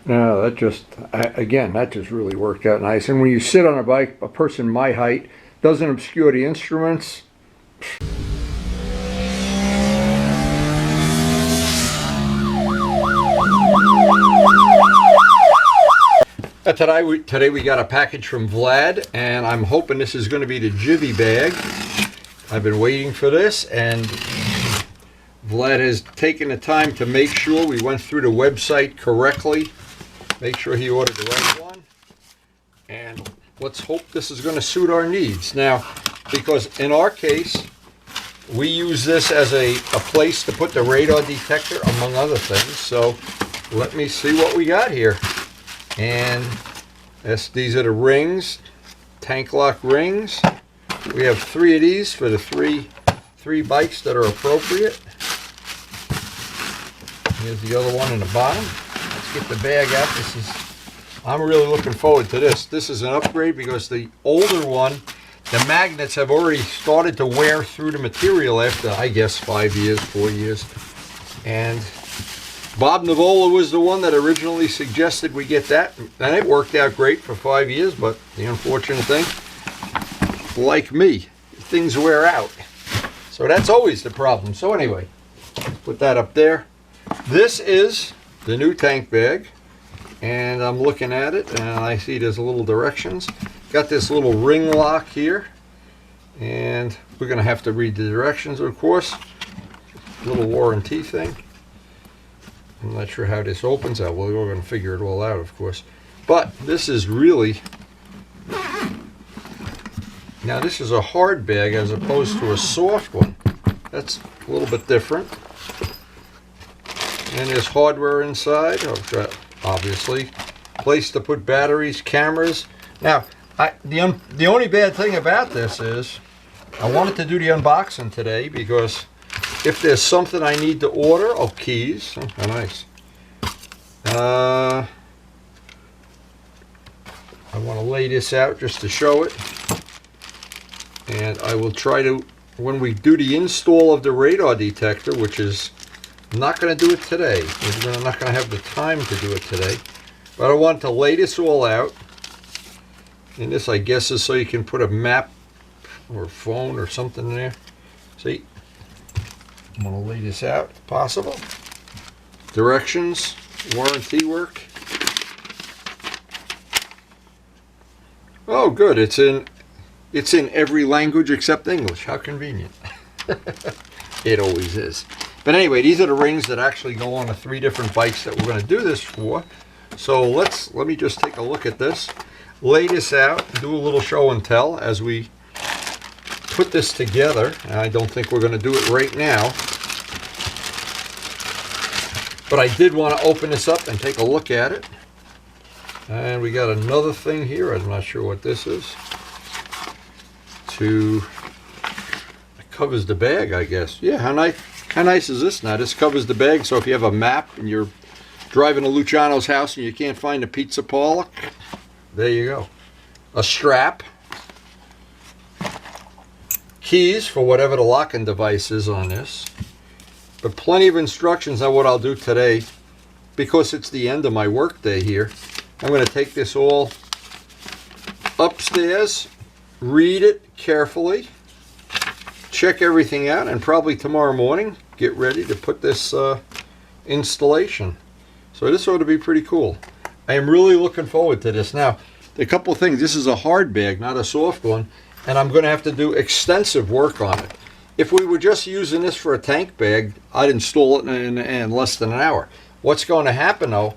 No, again, that just really worked out nice. And when you sit on a bike, a person my height doesn't obscure the instruments. Today we got a package from Vlad, and I'm hoping this is going to be the Givi bag. I've been waiting for this, and Vlad has taken the time to make sure we went through the website correctly, make sure he ordered the right one, and let's hope this is going to suit our needs. Now, because in our case, we use this as a place to put the radar detector, among other things, so let me see what we got here. And these are the rings, tank lock rings. We have 3 of these for the three bikes that are appropriate. Here's the other one in the bottom. Let's get the bag out. I'm really looking forward to this. This is an upgrade because the older one, the magnets have already started to wear through the material after, I guess, 5 years, 4 years. And Bob Navola was the one that originally suggested we get that, and it worked out great for 5 years, but the unfortunate thing, like me, things wear out. So that's always the problem. So anyway, put that up there. This is the new tank bag, and I'm looking at it, and I see there's a little directions. Got this little ring lock here, and we're going to have to read the directions, of course. Little warranty thing. I'm not sure how this opens out. Well, we're going to figure it all out, of course. But this is really... Now, this is a hard bag as opposed to a soft one. That's a little bit different. And there's hardware inside, obviously. Place to put batteries, cameras. Now, the only bad thing about this is I wanted to do the unboxing today because if there's something I need to order, oh, keys, oh, nice. I want to lay this out just to show it. And I will try to, when we do the install of the radar detector, which is, I'm not going to do it today. We're not going to have the time to do it today. But I want to lay this all out. And this, I guess, is so you can put a map or phone or something in there. See? I'm going to lay this out if possible. Directions, warranty work. Oh, good. It's in every language except English. How convenient. It always is. But anyway, these are the rings that actually go on the 3 different bikes that we're going to do this for. So let me just take a look at this. Lay this out, do a little show and tell as we put this together. I don't think we're going to do it right now. But I did want to open this up and take a look at it. And we got another thing here. I'm not sure what this is. It covers the bag, I guess. Yeah, how nice is this now? This covers the bag, so if you have a map and you're driving to Luciano's house and you can't find a pizza parlor, there you go. A strap. Keys for whatever the locking device is on this. But plenty of instructions on what I'll do today. Because it's the end of my work day here, I'm going to take this all upstairs, read it carefully, check everything out, and probably tomorrow morning get ready to put this installation. So this ought to be pretty cool. I am really looking forward to this. Now, a couple of things. This is a hard bag, not a soft one, and I'm going to have to do extensive work on it. If we were just using this for a tank bag, I'd install it in less than an hour. What's going to happen, though,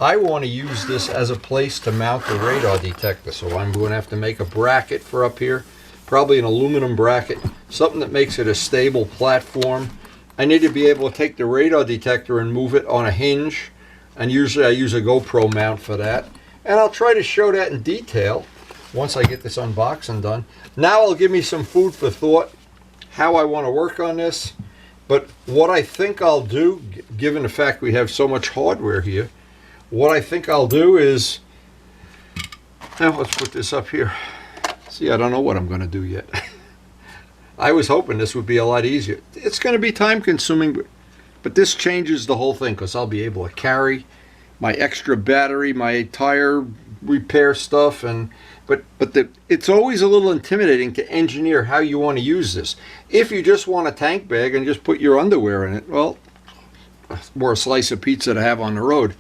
I want to use this as a place to mount the radar detector, so I'm going to have to make a bracket for up here, probably an aluminum bracket, something that makes it a stable platform. I need to be able to take the radar detector and move it on a hinge, and usually I use a GoPro mount for that. And I'll try to show that in detail once I get this unboxing done. Now I'll give me some food for thought, how I want to work on this. But what I think I'll do, given the fact we have so much hardware here, what I think I'll do is, now let's put this up here. See, I don't know what I'm going to do yet. I was hoping this would be a lot easier. It's going to be time consuming, but this changes the whole thing because I'll be able to carry my extra battery, my tire repair stuff, but it's always a little intimidating to engineer how you want to use this. If you just want a tank bag and just put your underwear in it, well, or a slice of pizza to have on the road,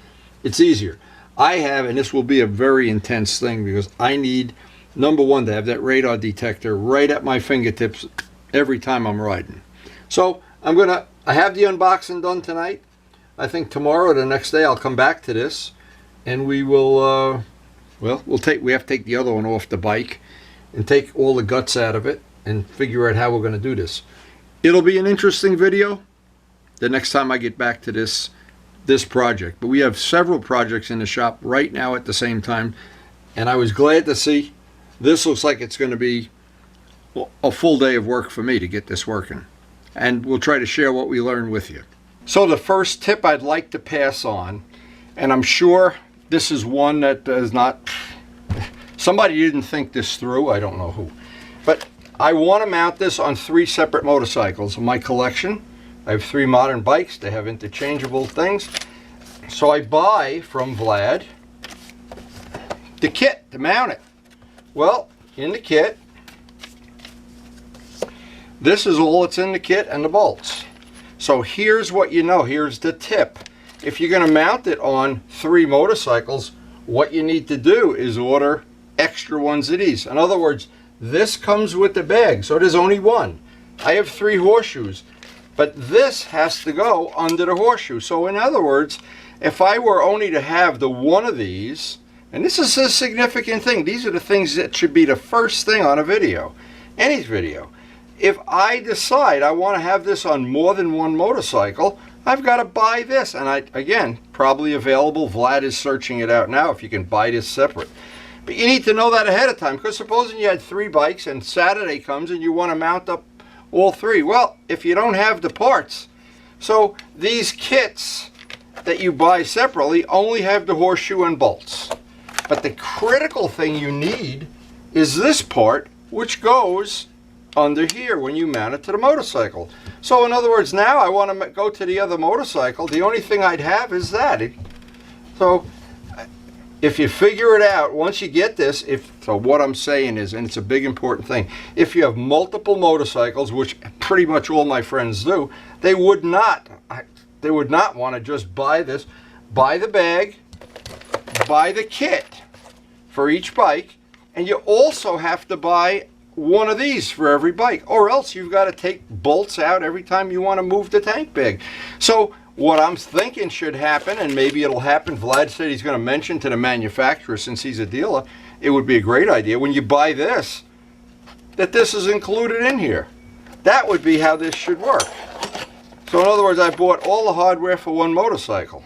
it's easier. I have, and this will be a very intense thing because I need, number one, to have that radar detector right at my fingertips every time I'm riding. So I have the unboxing done tonight. I think tomorrow or the next day I'll come back to this, and we will, we have to take the other one off the bike and take all the guts out of it and figure out how we're going to do this. It'll be an interesting video the next time I get back to this project. But we have several projects in the shop right now at the same time, and I was glad to see this looks like it's going to be a full day of work for me to get this working. And we'll try to share what we learn with you. So the first tip I'd like to pass on, and I'm sure this is one that is not, somebody didn't think this through, I don't know who, but I want to mount this on 3 separate motorcycles in my collection. I have 3 modern bikes. They have interchangeable things. So I buy from Vlad the kit to mount it. Well, in the kit, this is all that's in the kit and the bolts. So here's what you know. Here's the tip. If you're going to mount it on 3 motorcycles, what you need to do is order extra ones of these. In other words, this comes with the bag, so there's only one. I have 3 horseshoes, but this has to go under the horseshoe. So in other words, if I were only to have the one of these, and this is a significant thing, these are the things that should be the first thing on a video, any video. If I decide I want to have this on more than one motorcycle, I've got to buy this. And again, probably available. Vlad is searching it out now if you can buy this separate. But you need to know that ahead of time, because supposing you had 3 bikes and Saturday comes and you want to mount up all 3. Well, if you don't have the parts, so these kits that you buy separately only have the horseshoe and bolts. But the critical thing you need is this part, which goes under here when you mount it to the motorcycle. So in other words, now I want to go to the other motorcycle. The only thing I'd have is that. So if you figure it out, once you get this, so what I'm saying is, and it's a big important thing, if you have multiple motorcycles, which pretty much all my friends do, they would not want to just buy this, buy the bag, buy the kit for each bike, and you also have to buy one of these for every bike, or else you've got to take bolts out every time you want to move the tank bag. So what I'm thinking should happen, and maybe it'll happen, Vlad said he's going to mention to the manufacturer, since he's a dealer, it would be a great idea when you buy this, that this is included in here. That would be how this should work. So in other words, I bought all the hardware for one motorcycle.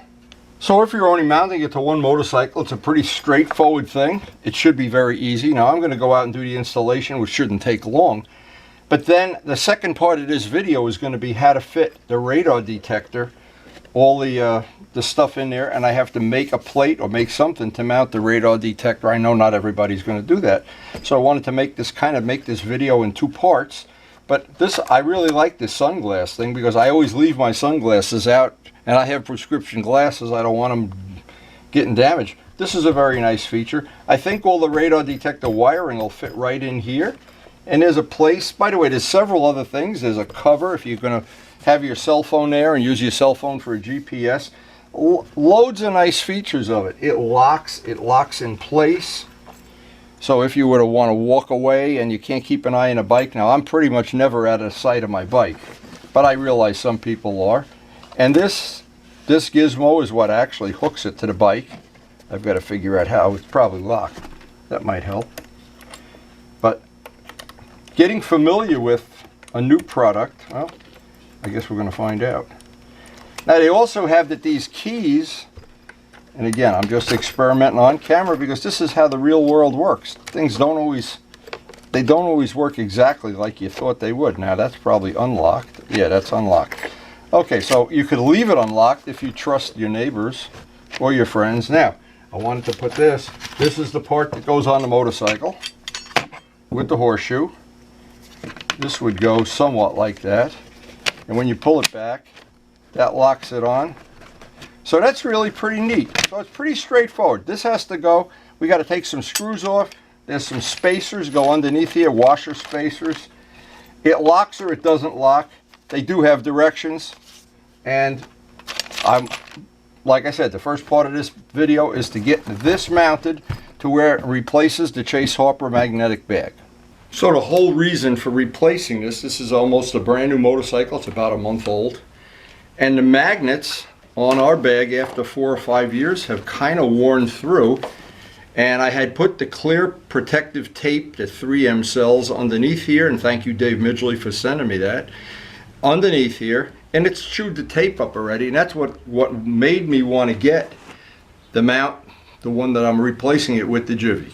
So if you're only mounting it to one motorcycle, it's a pretty straightforward thing. It should be very easy. Now I'm going to go out and do the installation, which shouldn't take long. But then the second part of this video is going to be how to fit the radar detector, all the stuff in there, and I have to make a plate or make something to mount the radar detector. I know not everybody's going to do that. So I wanted to make this video in 2 parts. But this, I really like this sunglass thing because I always leave my sunglasses out, and I have prescription glasses. I don't want them getting damaged. This is a very nice feature. I think all the radar detector wiring will fit right in here. And there's a place, by the way, there's several other things. There's a cover if you're going to have your cell phone there and use your cell phone for a GPS. Loads of nice features of it. It locks in place. So if you were to want to walk away and you can't keep an eye on a bike, now I'm pretty much never out of sight of my bike, but I realize some people are. And this gizmo is what actually hooks it to the bike. I've got to figure out how. It's probably locked. That might help. But getting familiar with a new product, well, I guess we're going to find out. Now they also have these keys. And again, I'm just experimenting on camera because this is how the real world works. Things don't always work exactly like you thought they would. Now that's probably unlocked. Yeah, that's unlocked. Okay, so you could leave it unlocked if you trust your neighbors or your friends. Now, I wanted to put this. This is the part that goes on the motorcycle with the horseshoe. This would go somewhat like that. And when you pull it back, that locks it on. So that's really pretty neat. So it's pretty straightforward. This has to go. We got to take some screws off. There's some spacers go underneath here, washer spacers. It locks or it doesn't lock. They do have directions. And like I said, the first part of this video is to get this mounted to where it replaces the Chase Harper magnetic bag. So the whole reason for replacing this is almost a brand new motorcycle. It's about a month old. And the magnets on our bag after 4 or 5 years have kind of worn through. And I had put the clear protective tape, the 3M cells underneath here, and thank you Dave Midgley for sending me that, underneath here, and it's chewed the tape up already, and that's what made me want to get the mount, the one that I'm replacing it with, the Givi.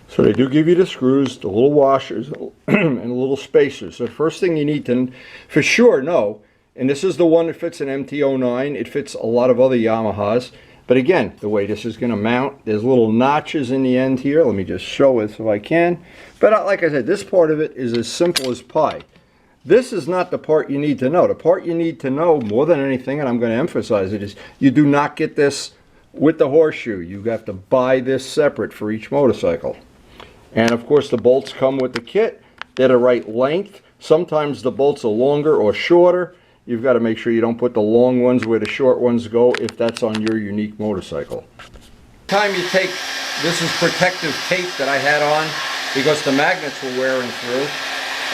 So they do give you the screws, the little washers, and the little spacers. So the first thing you need to, for sure, know, and this is the one that fits an MT-09, it fits a lot of other Yamahas, but again, the way this is going to mount, there's little notches in the end here. Let me just show it if I can. But like I said, this part of it is as simple as pie. This is not the part you need to know. The part you need to know more than anything, and I'm going to emphasize it, is you do not get this with the horseshoe. You have to buy this separate for each motorcycle. And of course the bolts come with the kit. They're the right length. Sometimes the bolts are longer or shorter. You've got to make sure you don't put the long ones where the short ones go if that's on your unique motorcycle. Time you take, this is protective tape that I had on because the magnets were wearing through.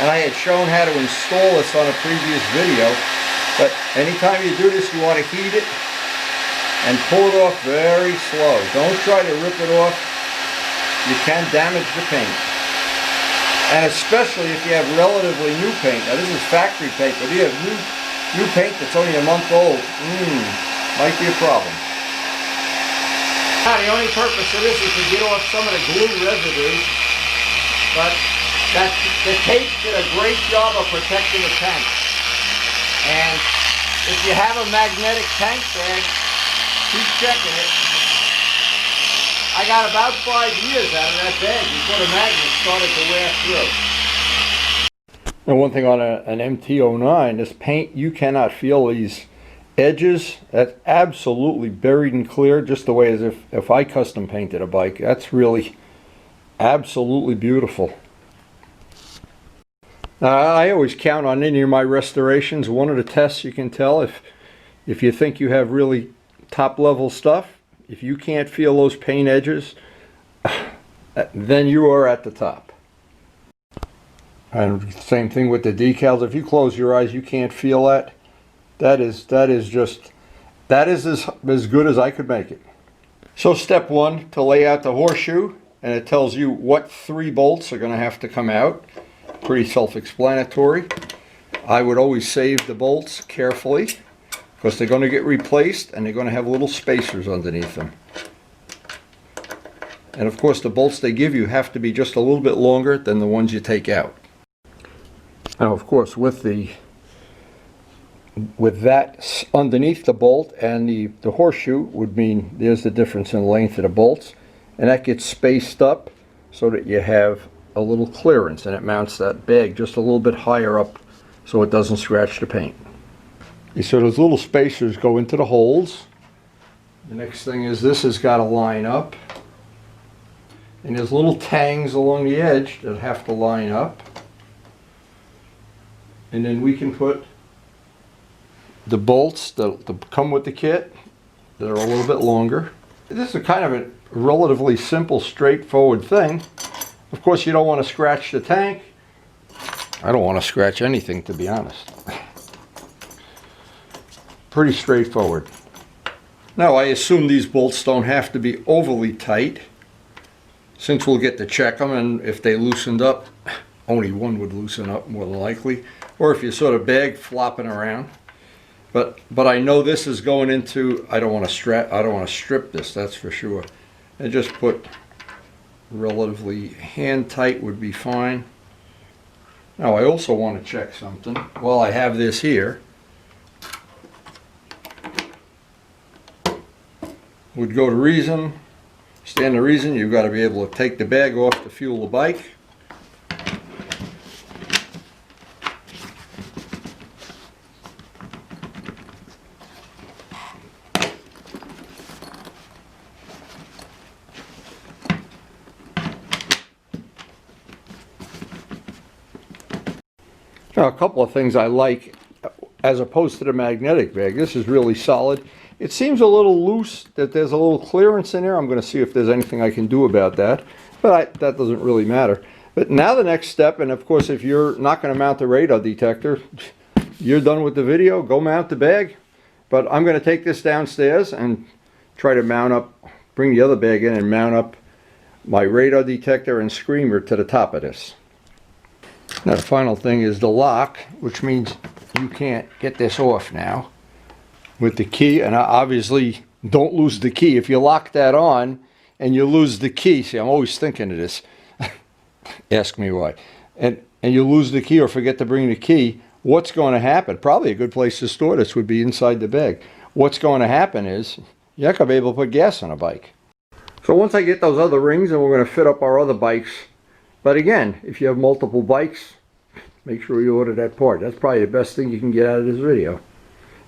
And I had shown how to install this on a previous video. But anytime you do this, you want to heat it and pull it off very slow. Don't try to rip it off. You can damage the paint. And especially if you have relatively new paint. Now this is factory paint, but if you have new paint that's only a month old, might be a problem. Now the only purpose of this is to get off some of the glue residue, but the tape did a great job of protecting the tank. And if you have a magnetic tank bag, keep checking it. I got about 5 years out of that bag before the magnet started to wear through. And one thing on an MT-09, this paint, you cannot feel these edges. That's absolutely buried and clear, just the way as if I custom painted a bike. That's really absolutely beautiful. Now, I always count on any of my restorations. One of the tests you can tell if you think you have really top level stuff, if you can't feel those paint edges, then you are at the top. And same thing with the decals. If you close your eyes, you can't feel that. That is as good as I could make it. So step one, to lay out the horseshoe, and it tells you what 3 bolts are going to have to come out. Pretty self-explanatory. I would always save the bolts carefully because they're going to get replaced and they're going to have little spacers underneath them. And of course the bolts they give you have to be just a little bit longer than the ones you take out. Now of course with that underneath the bolt and the horseshoe would mean there's the difference in length of the bolts, and that gets spaced up so that you have a little clearance, and it mounts that bag just a little bit higher up so it doesn't scratch the paint. So those little spacers go into the holes. The next thing is this has got to line up, and there's little tangs along the edge that have to line up, and then we can put the bolts that come with the kit that are a little bit longer. This is kind of a relatively simple, straightforward thing. Of course, you don't want to scratch the tank. I don't want to scratch anything, to be honest. Pretty straightforward. Now, I assume these bolts don't have to be overly tight, since we'll get to check them, and if they loosened up, only one would loosen up more than likely, or if you sort of bag flopping around. But I know this is going into, I don't want to strip this, that's for sure. And just put relatively hand tight would be fine. Now I also want to check something while I have this here. Would go to reason, stand to reason, you've got to be able to take the bag off to fuel the bike. Now, a couple of things I like as opposed to the magnetic bag. This is really solid. It seems a little loose, that there's a little clearance in there. I'm going to see if there's anything I can do about that, but that doesn't really matter. But now the next step, and of course if you're not going to mount the radar detector, you're done with the video, go mount the bag. But I'm going to take this downstairs and try to mount up, bring the other bag in and mount up my radar detector and screamer to the top of this. Now the final thing is the lock, which means you can't get this off now with the key. And obviously don't lose the key. If you lock that on and you lose the key, see, I'm always thinking of this. Ask me why. And you lose the key or forget to bring the key, what's going to happen? Probably a good place to store this would be inside the bag. What's going to happen is you're not going to be able to put gas on a bike. So once I get those other rings, and we're going to fit up our other bikes. But again, if you have multiple bikes, make sure you order that part. That's probably the best thing you can get out of this video.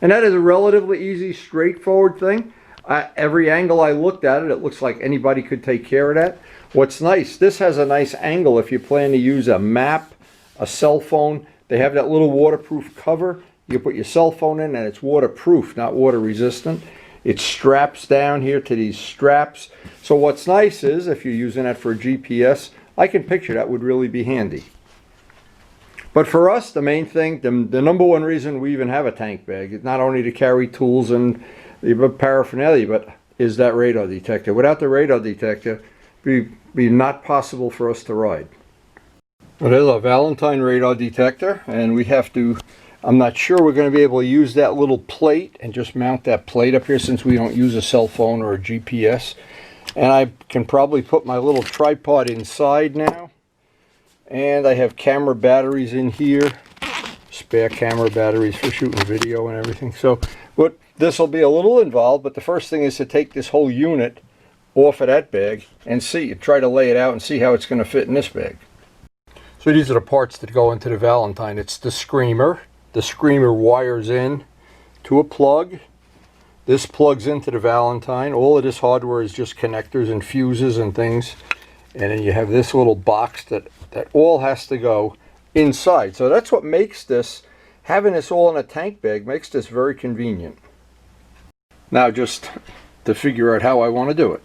And that is a relatively easy, straightforward thing. Every angle I looked at it, it looks like anybody could take care of that. What's nice, this has a nice angle if you plan to use a map, a cell phone. They have that little waterproof cover. You put your cell phone in and it's waterproof, not water resistant. It straps down here to these straps. So what's nice is if you're using that for a GPS, I can picture that would really be handy. But for us, the main thing, the number one reason we even have a tank bag is not only to carry tools and the paraphernalia, but is that radar detector. Without the radar detector, it'd be not possible for us to ride. Well, there's a Valentine radar detector, and we have to, I'm not sure we're going to be able to use that little plate and just mount that plate up here since we don't use a cell phone or a GPS. And I can probably put my little tripod inside now. And I have camera batteries in here, spare camera batteries for shooting video and everything. So this will be a little involved, but the first thing is to take this whole unit off of that bag and try to lay it out and see how it's going to fit in this bag. So these are the parts that go into the Valentine. It's the screamer. The screamer wires in to a plug. This plugs into the Valentine. All of this hardware is just connectors and fuses and things. And then you have this little box that all has to go inside. So that's what makes this, having this all in a tank bag, makes this very convenient. Now just to figure out how I want to do it.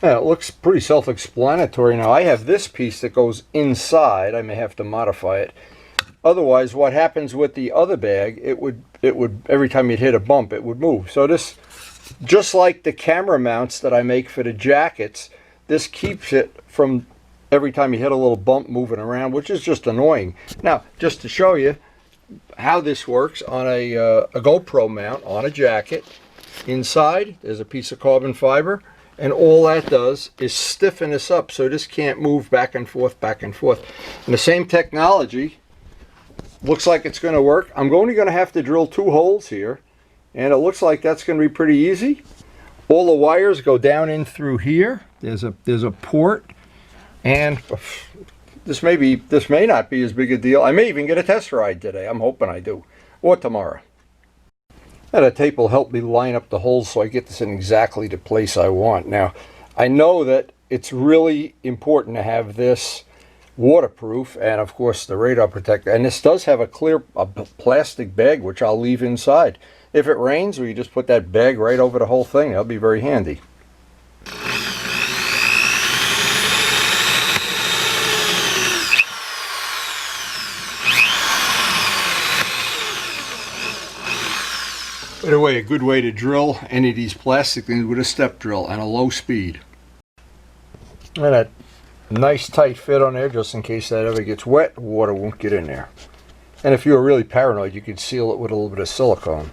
Now it looks pretty self-explanatory. Now I have this piece that goes inside. I may have to modify it. Otherwise, what happens with the other bag, it would every time you'd hit a bump, it would move. So this, just like the camera mounts that I make for the jackets, this keeps it from every time you hit a little bump moving around, which is just annoying. Now, just to show you how this works on a GoPro mount on a jacket, inside there's a piece of carbon fiber, and all that does is stiffen this up so this can't move back and forth, back and forth. And the same technology looks like it's going to work. I'm only going to have to drill 2 holes here, and it looks like that's going to be pretty easy. All the wires go down in through here. There's a port, and this may not be as big a deal. I may even get a test ride today. I'm hoping I do, or tomorrow. And a tape will help me line up the holes so I get this in exactly the place I want. Now, I know that it's really important to have this waterproof, and of course the radar protector. And this does have a plastic bag which I'll leave inside. If it rains, we just put that bag right over the whole thing. That'll be very handy. By the way, a good way to drill any of these plastic things with a step drill and a low speed. And a nice tight fit on there just in case that ever gets wet, water won't get in there. And if you're really paranoid, you could seal it with a little bit of silicone.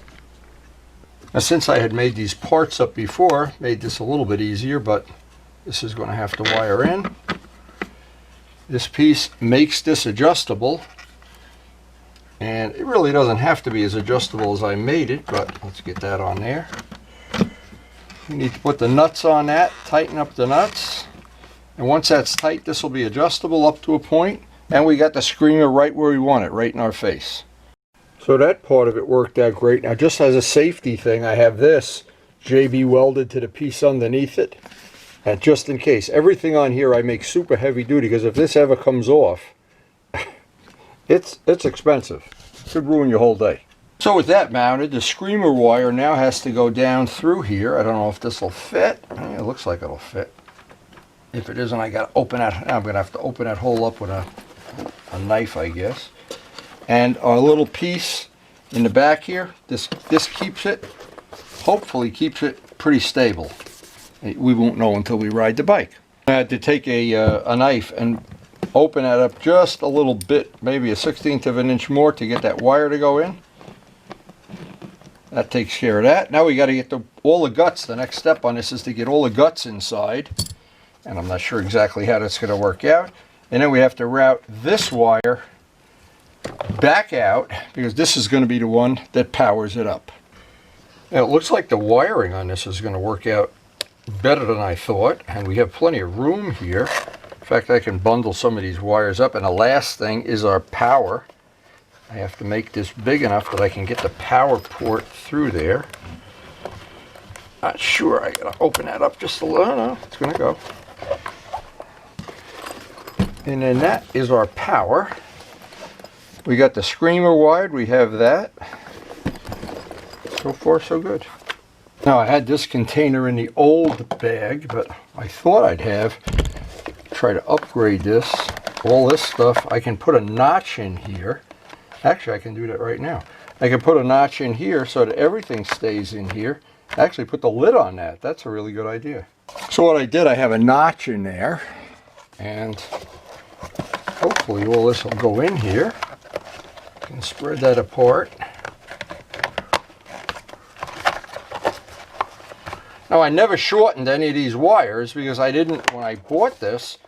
Now, since I had made these parts up before, made this a little bit easier, but this is going to have to wire in. This piece makes this adjustable, and it really doesn't have to be as adjustable as I made it, but let's get that on there. You need to put the nuts on that, tighten up the nuts, and once that's tight, this will be adjustable up to a point, and we got the screamer right where we want it, right in our face. So that part of it worked out great. Now, just as a safety thing, I have this JB welded to the piece underneath it. And just in case, everything on here I make super heavy duty, because if this ever comes off, it's expensive. Could ruin your whole day. So with that mounted, the screamer wire now has to go down through here. I don't know if this will fit. It looks like it'll fit. If it isn't, I got to open that. I'm going to have to open that hole up with a knife, I guess. And our little piece in the back here, this keeps it, hopefully keeps it pretty stable. We won't know until we ride the bike. I had to take a knife and open that up just a little bit, maybe a 1/16 of an inch more to get that wire to go in. That takes care of that. Now we got to get all the guts. The next step on this is to get all the guts inside. And I'm not sure exactly how that's going to work out. And then we have to route this wire back out, because this is going to be the one that powers it up. Now it looks like the wiring on this is going to work out better than I thought, and we have plenty of room here. In fact, I can bundle some of these wires up. And the last thing is our power. I have to make this big enough that I can get the power port through there. Not sure. I gotta open that up just a little. No, it's gonna go. And then that is our power. We got the screamer wired. We have that. So far, so good. Now I had this container in the old bag, but I thought I'd try to upgrade this. All this stuff, I can put a notch in here. Actually, I can do that right now. I can put a notch in here so that everything stays in here. Actually, put the lid on that. That's a really good idea. So what I did, I have a notch in there, and hopefully all this will go in here. I can spread that apart. Now, I never shortened any of these wires because I didn't, when I bought this,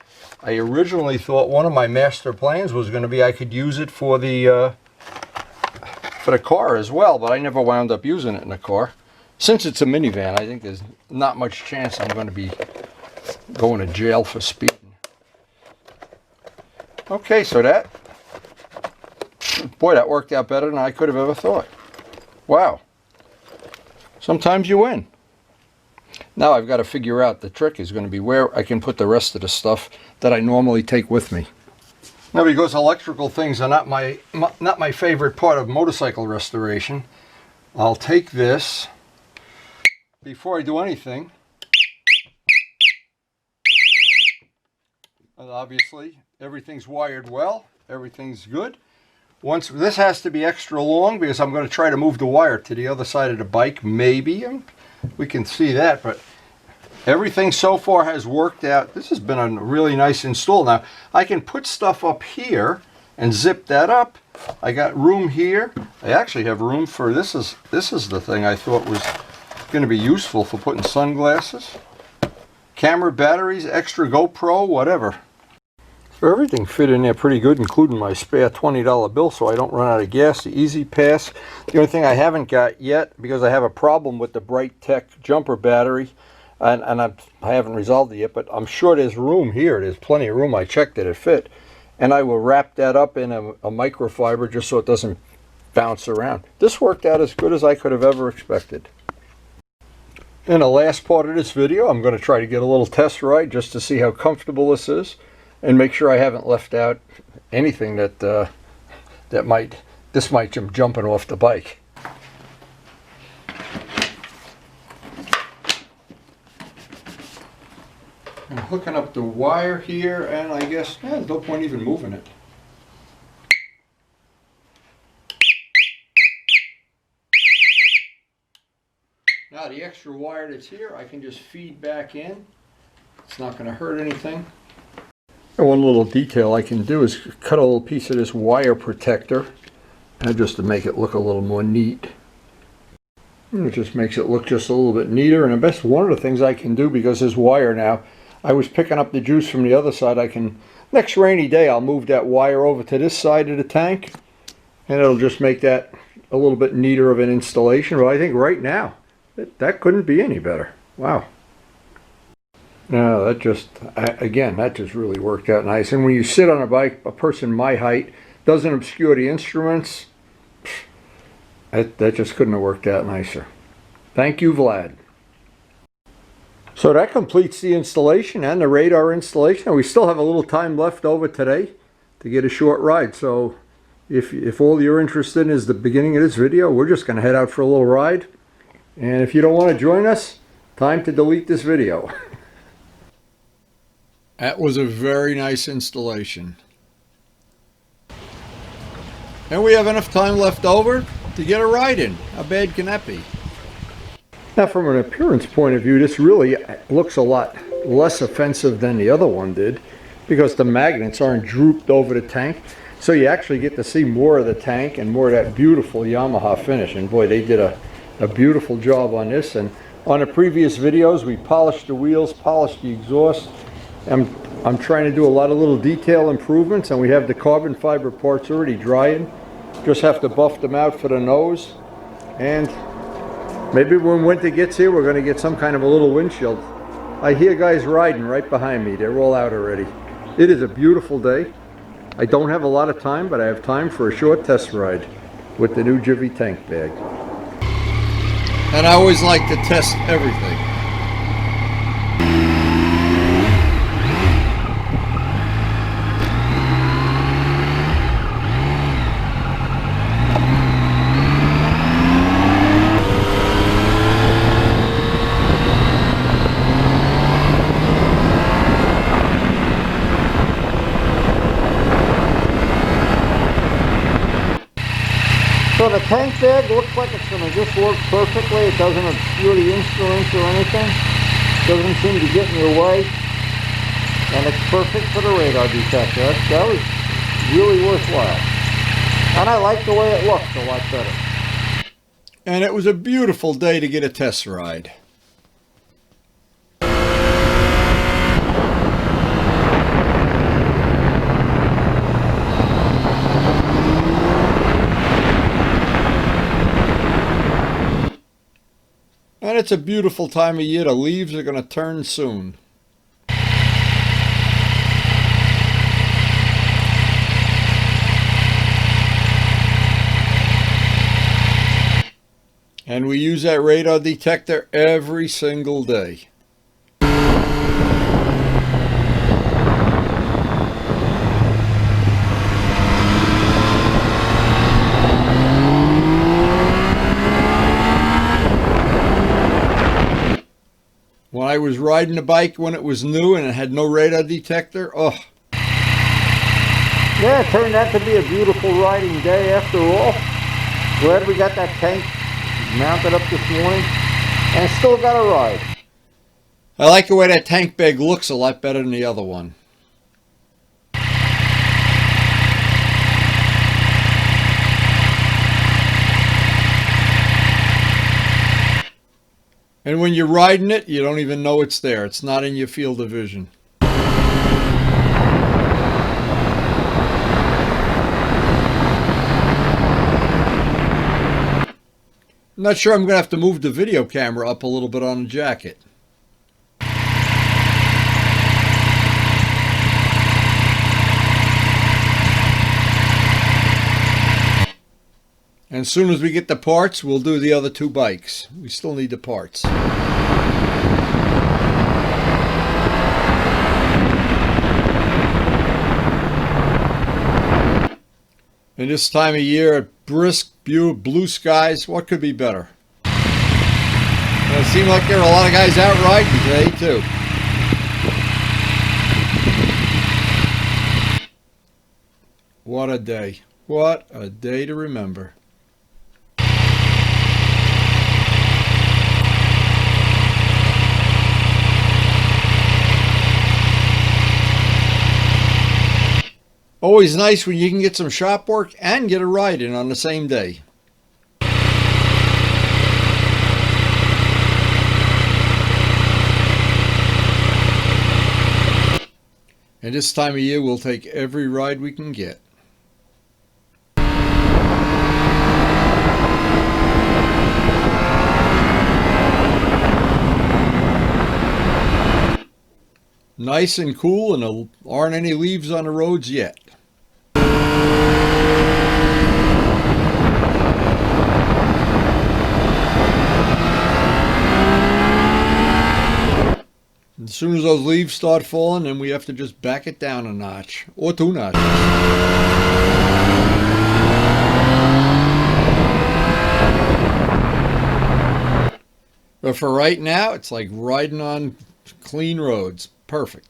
I originally thought one of my master plans was going to be I could use it for the car as well, but I never wound up using it in the car. Since it's a minivan, I think there's not much chance I'm going to be going to jail for speeding. Okay, so that worked out better than I could have ever thought. Wow. Sometimes you win. Now I've got to figure out, the trick is going to be where I can put the rest of the stuff that I normally take with me. Now, because electrical things are not my favorite part of motorcycle restoration, I'll take this, before I do anything, and obviously everything's wired well, everything's good. Once this has to be extra long because I'm going to try to move the wire to the other side of the bike, maybe. We can see that, but everything so far has worked out. This has been a really nice install. Now, I can put stuff up here and zip that up. I got room here. I actually have room for, this is the thing I thought was going to be useful for putting sunglasses, camera batteries, extra GoPro, whatever. So everything fit in there pretty good, including my spare $20 bill, so I don't run out of gas. The Easy Pass. The only thing I haven't got yet, because I have a problem with the Bright Tech jumper battery, and I haven't resolved it yet, but I'm sure there's room here. There's plenty of room. I checked that it fit. And I will wrap that up in a microfiber just so it doesn't bounce around. This worked out as good as I could have ever expected. In the last part of this video, I'm going to try to get a little test ride just to see how comfortable this is, and make sure I haven't left out anything that might jumping off the bike. I'm hooking up the wire here, and I guess there's no point even moving it. Now the extra wire that's here, I can just feed back in. It's not going to hurt anything. And one little detail I can do is cut a little piece of this wire protector, and just to make it look a little more neat. And it just makes it look just a little bit neater. And the best, one of the things I can do, because this wire now, I was picking up the juice from the other side, I can, next rainy day, I'll move that wire over to this side of the tank, and it'll just make that a little bit neater of an installation. But I think right now, that couldn't be any better. Wow. No, that just really worked out nice. And when you sit on a bike, a person my height, doesn't obscure the instruments, that just couldn't have worked out nicer. Thank you, Vlad. So that completes the installation and the radar installation. We still have a little time left over today to get a short ride. So if all you're interested in is the beginning of this video, we're just going to head out for a little ride. And if you don't want to join us, time to delete this video. That was a very nice installation. And we have enough time left over to get a ride in. How bad can that be? Now, from an appearance point of view, this really looks a lot less offensive than the other one did, because the magnets aren't drooped over the tank. So you actually get to see more of the tank and more of that beautiful Yamaha finish. And boy, they did a beautiful job on this. And on the previous videos, we polished the wheels, polished the exhaust. I'm trying to do a lot of little detail improvements, and we have the carbon fiber parts already drying. Just have to buff them out for the nose. And maybe when winter gets here, we're going to get some kind of a little windshield. I hear guys riding right behind me. They're all out already. It is a beautiful day. I don't have a lot of time, but I have time for a short test ride with the new Givi tank bag. And I always like to test everything. So the tank bag looks like it's going to just work perfectly. It doesn't obscure the instruments or anything. Doesn't seem to get in your way. And it's perfect for the radar detector. That was really worthwhile. And I like the way it looks a lot better. And it was a beautiful day to get a test ride. And it's a beautiful time of year. The leaves are going to turn soon. And we use that radar detector every single day. When I was riding the bike when it was new and it had no radar detector, oh. Yeah, it turned out to be a beautiful riding day after all. Glad we got that tank mounted up this morning and still got a ride. I like the way that tank bag looks a lot better than the other one. And when you're riding it, you don't even know it's there. It's not in your field of vision. I'm not sure I'm going to have to move the video camera up a little bit on the jacket. And as soon as we get the parts, we'll do the other two bikes. We still need the parts. And this time of year, brisk, blue skies, what could be better? And it seemed like there were a lot of guys out riding today, too. What a day. What a day to remember. Always nice when you can get some shop work and get a ride in on the same day. And this time of year, we'll take every ride we can get. Nice and cool, and there aren't any leaves on the roads yet. As soon as those leaves start falling, then we have to just back it down a notch, or two notches. But for right now, it's like riding on clean roads. Perfect.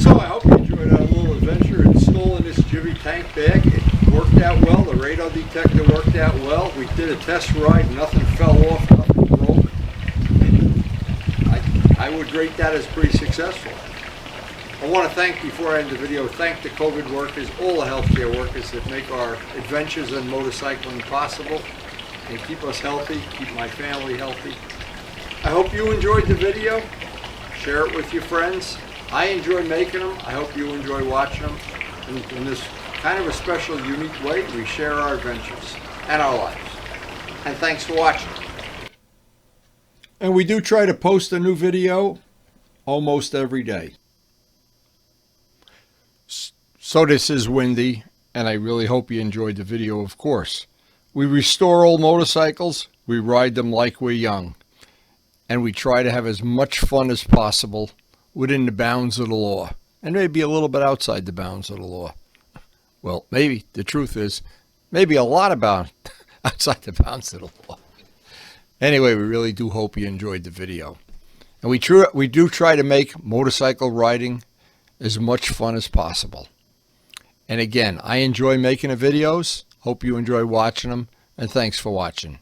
So I hope you enjoyed our little adventure installing this Givi tank bag. It worked out well. The radar detector worked out well. We did a test ride. Nothing fell off. Nothing broke. I would rate that as pretty successful. I want to thank, before I end the video, thank the COVID workers, all the healthcare workers that make our adventures in motorcycling possible and keep us healthy, keep my family healthy. I hope you enjoyed the video. Share it with your friends. I enjoy making them. I hope you enjoy watching them. In this kind of a special, unique way, we share our adventures and our lives. And thanks for watching. And we do try to post a new video almost every day. So this is Windy, and I really hope you enjoyed the video, of course. We restore old motorcycles, we ride them like we're young, and we try to have as much fun as possible within the bounds of the law, and maybe a little bit outside the bounds of the law. Well, maybe, the truth is, maybe a lot about outside the bounds of the law. Anyway, we really do hope you enjoyed the video. And we do try to make motorcycle riding as much fun as possible. And again, I enjoy making the videos. Hope you enjoy watching them. And thanks for watching.